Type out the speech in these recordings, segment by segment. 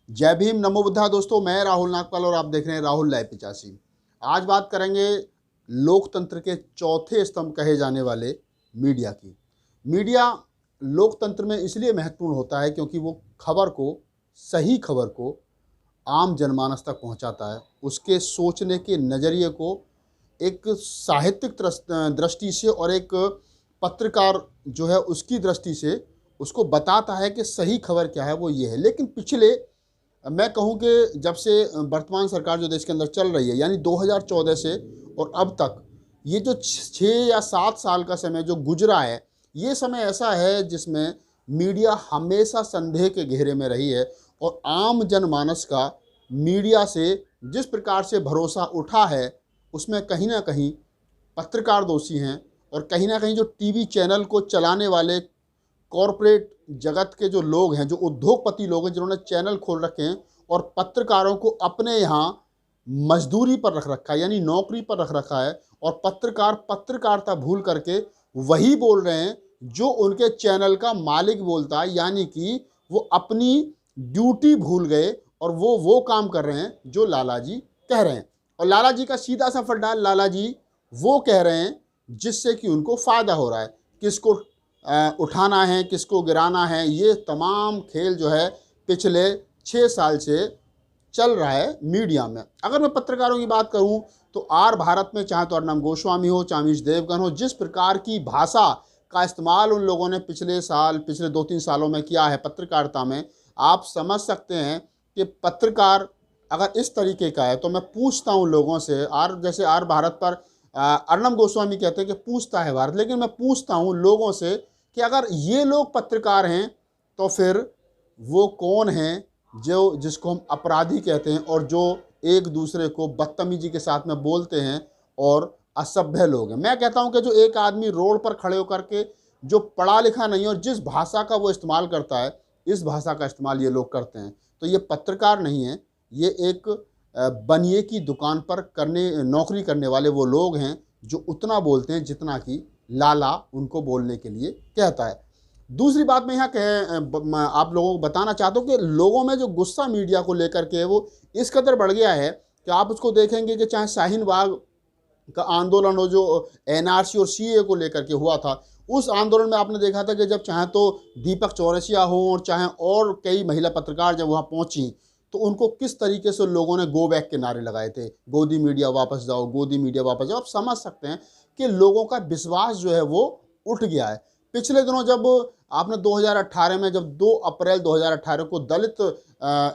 जय भीम, नमो बुद्धा। दोस्तों, मैं राहुल नागपाल और आप देख रहे हैं राहुल लाइव 85। आज बात करेंगे लोकतंत्र के चौथे स्तंभ कहे जाने वाले मीडिया की। मीडिया लोकतंत्र में इसलिए महत्वपूर्ण होता है क्योंकि वो सही खबर को आम जनमानस तक पहुंचाता है। उसके सोचने के नज़रिए को एक साहित्यिक दृष्टि से और एक पत्रकार जो है उसकी दृष्टि से उसको बताता है कि सही खबर क्या है, वो ये है। लेकिन पिछले मैं कहूँ कि जब से वर्तमान सरकार जो देश के अंदर चल रही है, यानी 2014 से और अब तक, ये जो 6 या 7 साल का समय जो गुजरा है, ये समय ऐसा है जिसमें मीडिया हमेशा संदेह के घेरे में रही है और आम जनमानस का मीडिया से जिस प्रकार से भरोसा उठा है, उसमें कहीं ना कहीं पत्रकार दोषी हैं और कहीं ना कहीं जो टीवी चैनल को चलाने वाले कॉरपोरेट जगत के जो लोग हैं, जो उद्योगपति लोग हैं, जिन्होंने चैनल खोल रखे हैं और पत्रकारों को अपने यहाँ मजदूरी पर रख रखा है, यानी नौकरी पर रख रखा है, और पत्रकार पत्रकारिता भूल करके वही बोल रहे हैं जो उनके चैनल का मालिक बोलता है। यानी कि वो अपनी ड्यूटी भूल गए और वो काम कर रहे हैं जो लाला जी कह रहे हैं। और लाला जी का सीधा सा फड्डा, लाला जी वो कह रहे हैं जिससे कि उनको फ़ायदा हो रहा है। किसको उठाना है, किसको गिराना है, ये तमाम खेल जो है पिछले 6 साल से चल रहा है मीडिया में। अगर मैं पत्रकारों की बात करूं तो आर भारत में चाहे तो अर्नब गोस्वामी हो, चाहे अमीश देवगन हो, जिस प्रकार की भाषा का इस्तेमाल उन लोगों ने पिछले 2-3 सालों में किया है पत्रकारिता में, आप समझ सकते हैं कि पत्रकार अगर इस तरीके का है तो मैं पूछता हूं लोगों से। जैसे आर भारत पर अर्नब गोस्वामी कहते हैं कि पूछता है भारत, लेकिन मैं पूछता हूं लोगों से कि अगर ये लोग पत्रकार हैं तो फिर वो कौन हैं जिसको हम अपराधी कहते हैं और जो एक दूसरे को बदतमीजी के साथ में बोलते हैं और असभ्य लोग हैं। मैं कहता हूं कि जो एक आदमी रोड पर खड़े होकर के जो पढ़ा लिखा नहीं है और जिस भाषा का वो इस्तेमाल करता है, इस भाषा का इस्तेमाल ये लोग करते हैं, तो ये पत्रकार नहीं है, ये एक बनिए की दुकान पर नौकरी करने वाले वो लोग हैं जो उतना बोलते हैं जितना कि लाला उनको बोलने के लिए कहता है। दूसरी बात मैं यहाँ आप लोगों को बताना चाहता हूँ कि लोगों में जो गुस्सा मीडिया को लेकर के वो इस कदर बढ़ गया है कि आप उसको देखेंगे कि चाहे शाहीन बाग का आंदोलन हो जो एनआरसी और सीए को लेकर के हुआ था, उस आंदोलन में आपने देखा था कि जब चाहे तो दीपक चौरसिया हो और चाहे और कई महिला पत्रकार जब वहाँ पहुँची तो उनको किस तरीके से लोगों ने गो बैक के नारे लगाए थे, गोदी मीडिया वापस जाओ, गोदी मीडिया वापस जाओ। आप समझ सकते हैं कि लोगों का विश्वास जो है वो उठ गया है। पिछले दिनों जब आपने 2018 में, जब 2 अप्रैल 2018 को दलित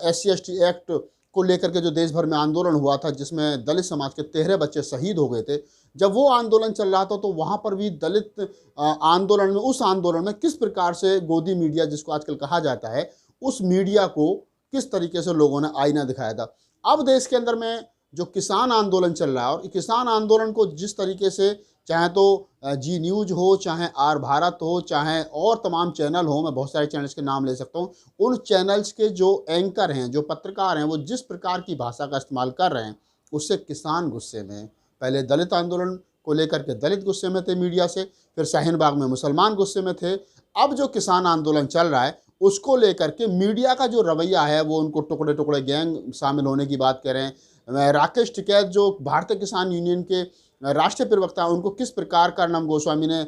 SC/ST एक्ट को लेकर के जो देश भर में आंदोलन हुआ था, जिसमें दलित समाज के 13 बच्चे शहीद हो गए थे, जब वो आंदोलन चल रहा था तो वहाँ पर भी दलित उस आंदोलन में किस प्रकार से गोदी मीडिया, जिसको आजकल कहा जाता है, उस मीडिया को किस तरीके से लोगों ने आईना दिखाया था। अब देश के अंदर में जो किसान आंदोलन चल रहा है और किसान आंदोलन को जिस तरीके से चाहे तो जी न्यूज़ हो, चाहे आर भारत हो, चाहे और तमाम चैनल हो, मैं बहुत सारे चैनल्स के नाम ले सकता हूँ, उन चैनल्स के जो एंकर हैं, जो पत्रकार हैं, वो जिस प्रकार की भाषा का इस्तेमाल कर रहे हैं, उससे किसान गुस्से में हैं। पहले दलित आंदोलन को लेकर के दलित गुस्से में थे मीडिया से, फिर शाहीन बाग में मुसलमान गुस्से में थे। अब जो किसान आंदोलन चल रहा है उसको लेकर के मीडिया का जो रवैया है वो उनको टुकड़े टुकड़े गैंग शामिल होने की बात कर रहे हैं। राकेश टिकैत जो भारतीय किसान यूनियन के राष्ट्रीय प्रवक्ता, उनको किस प्रकार का अर्नब गोस्वामी ने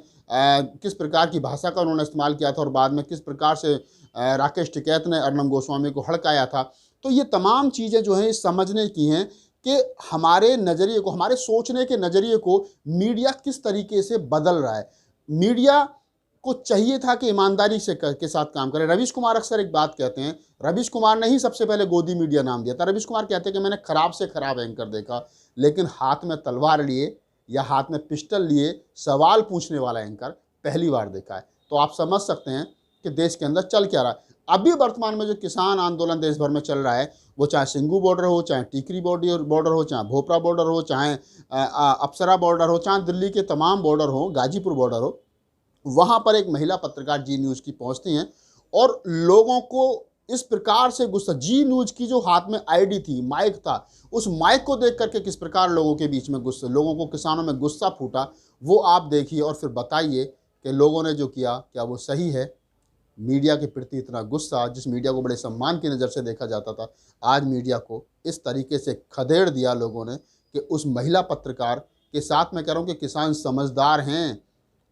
किस प्रकार की भाषा का उन्होंने इस्तेमाल किया था और बाद में किस प्रकार से राकेश टिकैत ने अर्नब गोस्वामी को हड़काया था। तो ये तमाम चीज़ें जो हैं समझने की हैं कि हमारे नज़रिए को, हमारे सोचने के नज़रिए को मीडिया किस तरीके से बदल रहा है। मीडिया को चाहिए था कि ईमानदारी के साथ काम करें। रवीश कुमार अक्सर एक बात कहते हैं, रवीश कुमार ने ही सबसे पहले गोदी मीडिया नाम दिया था। रवीश कुमार कहते हैं कि मैंने खराब से खराब एंकर देखा, लेकिन हाथ में तलवार लिए या हाथ में पिस्टल लिए सवाल पूछने वाला एंकर पहली बार देखा है। तो आप समझ सकते हैं कि देश के अंदर चल क्या रहा है। अभी वर्तमान में जो किसान आंदोलन देश भर में चल रहा है, वो चाहे सिंगू बॉर्डर हो, चाहे टिकरी बॉर्डर हो, चाहे भोपरा बॉर्डर हो, चाहे अप्सरा बॉर्डर हो, चाहे दिल्ली के तमाम बॉर्डर हो, गाजीपुर बॉर्डर हो, वहाँ पर एक महिला पत्रकार जी न्यूज़ की पहुँचती हैं और लोगों को इस प्रकार से गुस्सा, जी न्यूज़ की जो हाथ में आईडी थी, माइक था, उस माइक को देख करके किस प्रकार लोगों के बीच में गुस्सा, लोगों को, किसानों में गुस्सा फूटा, वो आप देखिए और फिर बताइए कि लोगों ने जो किया क्या वो सही है। मीडिया के प्रति इतना गुस्सा, जिस मीडिया को बड़े सम्मान की नज़र से देखा जाता था, आज मीडिया को इस तरीके से खदेड़ दिया लोगों ने कि उस महिला पत्रकार के साथ, मैं कह रहा हूँ कि किसान समझदार हैं,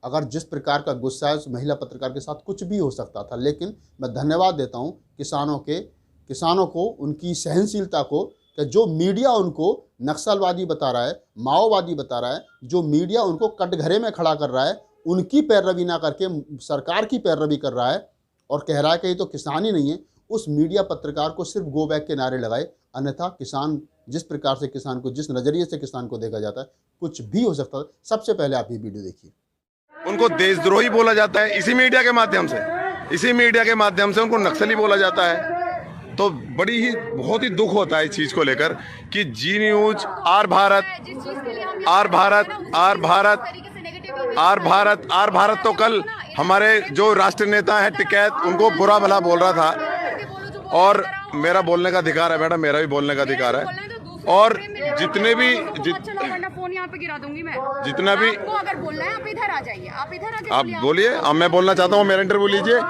अगर जिस प्रकार का गुस्सा है उस महिला पत्रकार के साथ कुछ भी हो सकता था। लेकिन मैं धन्यवाद देता हूँ किसानों को, उनकी सहनशीलता को, कि जो मीडिया उनको नक्सलवादी बता रहा है, माओवादी बता रहा है, जो मीडिया उनको कटघरे में खड़ा कर रहा है, उनकी पैरवी ना करके सरकार की पैरवी कर रहा है और कह रहा है कि ये तो किसान ही नहीं है, उस मीडिया पत्रकार को सिर्फ गो बैक के नारे लगाए। अन्यथा किसान, जिस प्रकार से किसान को, जिस नज़रिए से किसान को देखा जाता है, कुछ भी हो सकता है। सबसे पहले आप ये वीडियो देखिए। उनको देशद्रोही बोला जाता है इसी मीडिया के माध्यम से उनको नक्सली बोला जाता है। तो बहुत ही दुख होता है इस चीज को लेकर कि जी न्यूज, आर भारत तो कल हमारे जो राष्ट्रीय नेता है टिकैत, उनको बुरा भला बोल रहा था। और मेरा बोलने का अधिकार है मैडम, मेरा भी बोलने का अधिकार है। और जितने भी फोन यहाँ पे गिरा दूंगी मैं। जितना भी आपको अगर बोलना है आप इधर आ जाइए, आप बोलिए। अब मैं बोलना चाहता हूँ, मेरा इंटरव्यू लीजिए।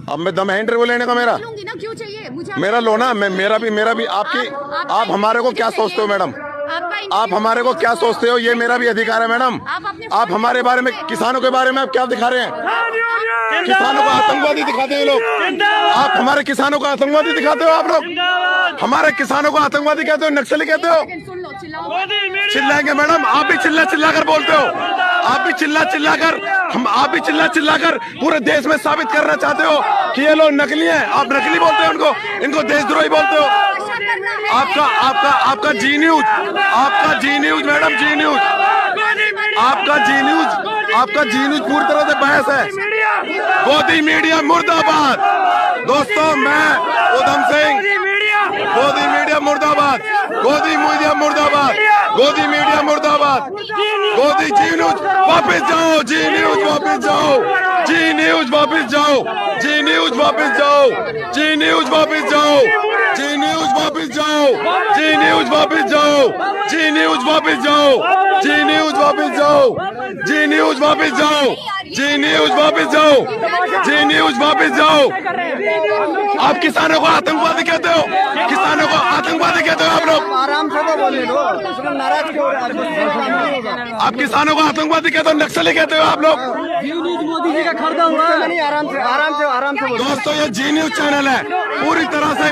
अब मैं दम है इंटरव्यू लेने का मेरा लूंगी ना, क्यों चाहिए मुझे? मेरा लो ना, मेरा भी आपकी। आप हमारे को क्या सोचते हो मैडम? आप हमारे को क्या सोचते हो? ये मेरा भी अधिकार है मैडम। आप हमारे बारे में, किसानों के बारे में आप क्या दिखा रहे हैं? किसानों को आतंकवादी दिखाते हैं लोग। आप हमारे किसानों को आतंकवादी दिखाते हो। आप लोग हमारे किसानों को आतंकवादी कहते हो, नक्सली कहते हो। चिल्लाएंगे मैडम, आप भी चिल्ला कर बोलते हो। आप भी चिल्ला कर पूरे देश में साबित करना चाहते हो कि ये लोग नकली हैं। आप नकली बोलते हो उनको, इनको देशद्रोही बोलते हो। आपका जी न्यूज मैडम, आपका जी न्यूज पूरी तरह से बहस है। गोदी मीडिया मुर्दाबाद। दोस्तों, मैं उधम सिंह, गोदी मीडिया मुर्दाबाद, गोदी मीडिया मुर्दाबाद, गोदी मीडिया मुर्दाबाद, गोदी जी न्यूज वापस जाओ, जी न्यूज वापस जाओ, जी न्यूज वापस जाओ, जी न्यूज वापस जाओ, जी न्यूज वापस जाओ, जी न्यूज वापस जाओ, जी न्यूज वापस जाओ, जी न्यूज वापस जाओ, जी न्यूज वापस जाओ, जी न्यूज वापस जाओ, जी न्यूज वापस जाओ, जी न्यूज वापस जाओ। आप किसानों को आतंकवादी कहते हो, किसानों को आतंकवादी कहते हो। आप लोग आराम से तो बोलिए, नाराज क्यों हो रहे हैं? आप किसानों को आतंकवादी कहते हो, नक्सली कहते हो। आप लोग मोदी जी का खरीदा हुआ नहीं। आराम से बोलिए। दोस्तों, ये जी न्यूज चैनल है, पूरी तरह से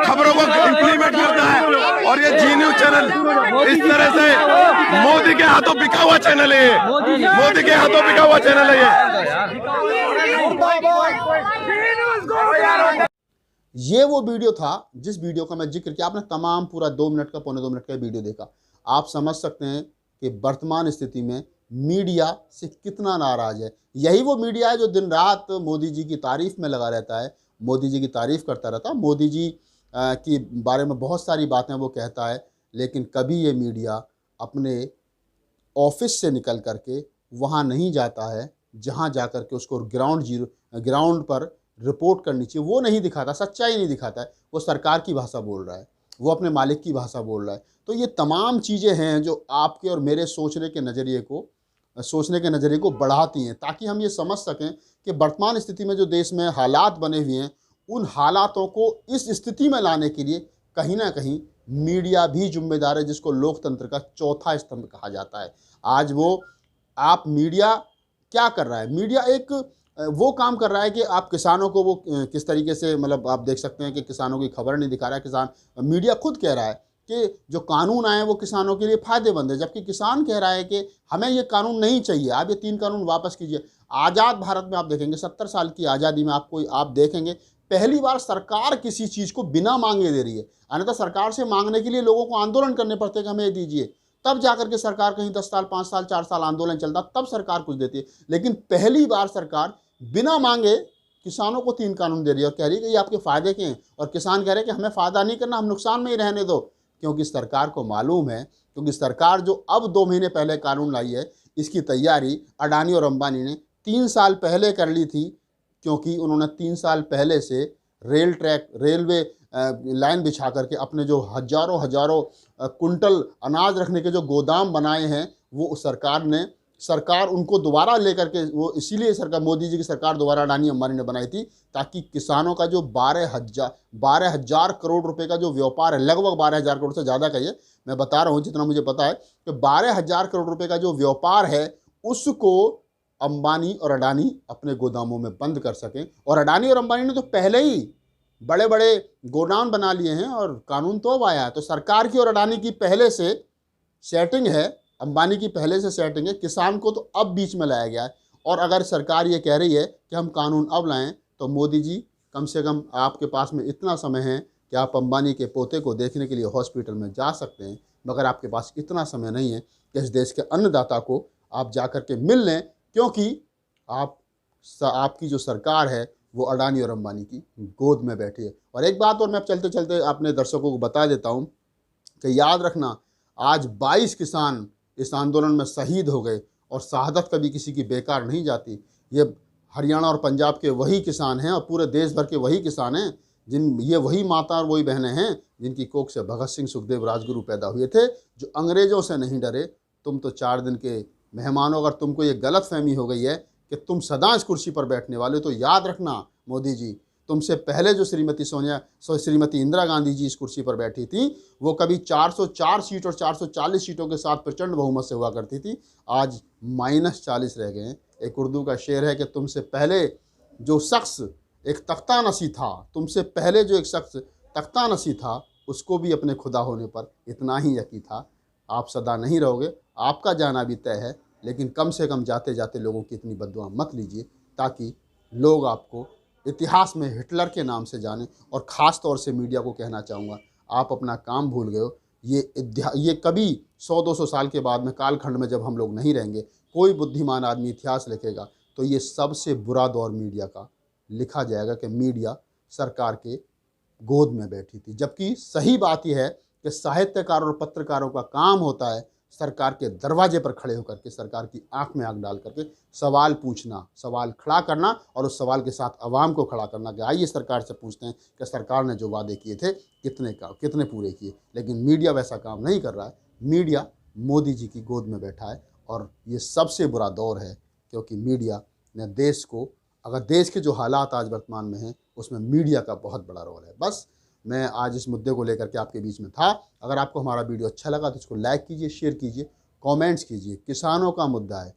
खबरों को इम्प्लीमेंट करता है। और ये जी न्यूज चैनल इस तरह से मोदी के हाथों बिका हुआ चैनल है। मोदी के हाथों बिका हुआ चैनल है ये वो वीडियो था जिस वीडियो का मैं जिक्र किया। आपने तमाम पूरा 2 मिनट का, पौने 2 मिनट का वीडियो देखा। आप समझ सकते हैं कि वर्तमान स्थिति में मीडिया से कितना नाराज है। यही वो मीडिया है जो दिन रात मोदी जी की तारीफ में लगा रहता है, मोदी जी की तारीफ करता रहता है, मोदी जी के बारे में बहुत सारी बातें वो कहता है। लेकिन कभी ये मीडिया अपने ऑफिस से निकल करके वहाँ नहीं जाता है जहाँ जा कर के उसको ग्राउंड पर रिपोर्ट करनी चाहिए, वो नहीं दिखाता, सच्चाई नहीं दिखाता है। वो सरकार की भाषा बोल रहा है, वो अपने मालिक की भाषा बोल रहा है। तो ये तमाम चीज़ें हैं जो आपके और मेरे सोचने के नज़रिए को बढ़ाती हैं, ताकि हम ये समझ सकें कि वर्तमान स्थिति में जो देश में हालात बने हुए हैं, उन हालातों को इस स्थिति में लाने के लिए कहीं ना कहीं मीडिया भी जिम्मेदार है, जिसको लोकतंत्र का चौथा स्तंभ कहा जाता है। आज मीडिया क्या कर रहा है? मीडिया एक वो काम कर रहा है कि आप किसानों को वो किस तरीके से, मतलब आप देख सकते हैं कि किसानों की खबर नहीं दिखा रहा है। मीडिया खुद कह रहा है कि जो कानून आए वो किसानों के लिए फ़ायदेमंद है, जबकि किसान कह रहा है कि हमें ये कानून नहीं चाहिए, आप ये 3 कानून वापस कीजिए। आज़ाद भारत में आप देखेंगे, 70 साल की आज़ादी में आप देखेंगे पहली बार सरकार किसी चीज़ को बिना मांगे दे रही है। अन्यथा सरकार से मांगने के लिए लोगों को आंदोलन करने पड़ते हैं कि हमें ये दीजिए, तब जाकर के सरकार कहीं 10 साल, 5 साल, 4 साल आंदोलन चलता, तब सरकार कुछ देती है। लेकिन पहली बार सरकार बिना मांगे किसानों को 3 कानून दे रही है और कह रही है कि ये आपके फ़ायदे के हैं। और किसान कह रहे हैं कि हमें फ़ायदा नहीं करना, हम नुकसान में ही रहने दो। क्योंकि सरकार को मालूम है, क्योंकि सरकार जो अब 2 महीने पहले कानून लाई है, इसकी तैयारी अडानी और अंबानी ने 3 साल पहले कर ली थी, क्योंकि उन्होंने 3 साल पहले से रेलवे लाइन बिछा करके अपने जो हजारों कुंटल अनाज रखने के जो गोदाम बनाए हैं, वो सरकार ने सरकार उनको दोबारा लेकर के, वो इसीलिए सरकार, मोदी जी की सरकार दोबारा अडानी अंबानी ने बनाई थी, ताकि किसानों का जो 12,000 करोड़ रुपए का जो व्यापार है, लगभग 12,000 करोड़ से ज़्यादा का, ये मैं बता रहा हूँ जितना मुझे पता है, कि 12,000 करोड़ रुपए का जो व्यापार है उसको अंबानी और अडानी अपने गोदामों में बंद कर सकें। और अडानी और अंबानी ने तो पहले ही बड़े बड़े गोडाउन बना लिए हैं और कानून तो अब आया है। तो सरकार की और अडानी की पहले से सेटिंग है, अंबानी की पहले से सेटिंग है, किसान को तो अब बीच में लाया गया है। और अगर सरकार ये कह रही है कि हम कानून अब लाएं, तो मोदी जी कम से कम आपके पास में इतना समय है कि आप अंबानी के पोते को देखने के लिए हॉस्पिटल में जा सकते हैं, मगर आपके पास इतना समय नहीं है कि इस देश के अन्नदाता को आप जा कर के मिल लें, क्योंकि आपकी जो सरकार है वो अडानी और अंबानी की गोद में बैठी है। और एक बात और मैं चलते चलते अपने दर्शकों को बता देता हूँ कि याद रखना, आज 22 किसान इस आंदोलन में शहीद हो गए, और शहादत कभी किसी की बेकार नहीं जाती। ये हरियाणा और पंजाब के वही किसान हैं और पूरे देश भर के वही किसान हैं, ये वही माता और वही बहनें हैं जिनकी कोख से भगत सिंह, सुखदेव, राजगुरु पैदा हुए थे, जो अंग्रेज़ों से नहीं डरे। तुम तो 4 दिन के मेहमान हो। अगर तुमको ये गलत फहमी हो गई है कि तुम सदा इस कुर्सी पर बैठने वाले हो, तो याद रखना मोदी जी, तुमसे पहले जो श्रीमती इंदिरा गांधी जी इस कुर्सी पर बैठी थी, वो कभी 404 सीट और 440 सीटों के साथ प्रचंड बहुमत से हुआ करती थी, आज -40 रह गए हैं। एक उर्दू का शेर है कि तुमसे पहले जो शख्स एक तख्ता नसी था, तुमसे पहले जो एक शख्स तख्ता नसी था, उसको भी अपने खुदा होने पर इतना ही यकीन था। आप सदा नहीं रहोगे, आपका जाना भी तय है, लेकिन कम से कम जाते जाते लोगों की इतनी बद्दुआ मत लीजिए, ताकि लोग आपको इतिहास में हिटलर के नाम से जाने। और ख़ास तौर से मीडिया को कहना चाहूँगा, आप अपना काम भूल गए हो। ये कभी 100-200 साल के बाद में, कालखंड में जब हम लोग नहीं रहेंगे, कोई बुद्धिमान आदमी इतिहास लिखेगा तो ये सबसे बुरा दौर मीडिया का लिखा जाएगा कि मीडिया सरकार के गोद में बैठी थी। जबकि सही बात यह है कि साहित्यकारों और पत्रकारों का काम होता है सरकार के दरवाजे पर खड़े होकर के, सरकार की आंख में आंख डाल करके सवाल पूछना, सवाल खड़ा करना, और उस सवाल के साथ आवाम को खड़ा करना कि आइए सरकार से पूछते हैं कि सरकार ने जो वादे किए थे कितने पूरे किए। लेकिन मीडिया वैसा काम नहीं कर रहा है। मीडिया मोदी जी की गोद में बैठा है, और ये सबसे बुरा दौर है, क्योंकि मीडिया ने देश को, अगर देश के जो हालात आज वर्तमान में हैं, उसमें मीडिया का बहुत बड़ा रोल है। बस मैं आज इस मुद्दे को लेकर के आपके बीच में था। अगर आपको हमारा वीडियो अच्छा लगा तो इसको लाइक कीजिए, शेयर कीजिए, कमेंट्स कीजिए। किसानों का मुद्दा है।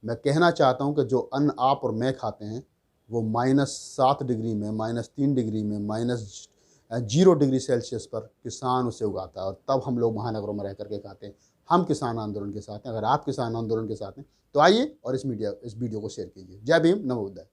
मैं कहना चाहता हूं कि जो अन्न आप और मैं खाते हैं वो -7 डिग्री में, -3 डिग्री में, -0 डिग्री सेल्सियस पर किसान उसे उगाता है, और तब हम लोग महानगरों में रह करके खाते हैं। हम किसान आंदोलन के साथ हैं। अगर आप किसान आंदोलन के साथ हैं तो आइए और इस वीडियो को शेयर कीजिए। जय भीम, नमो बुद्धाय।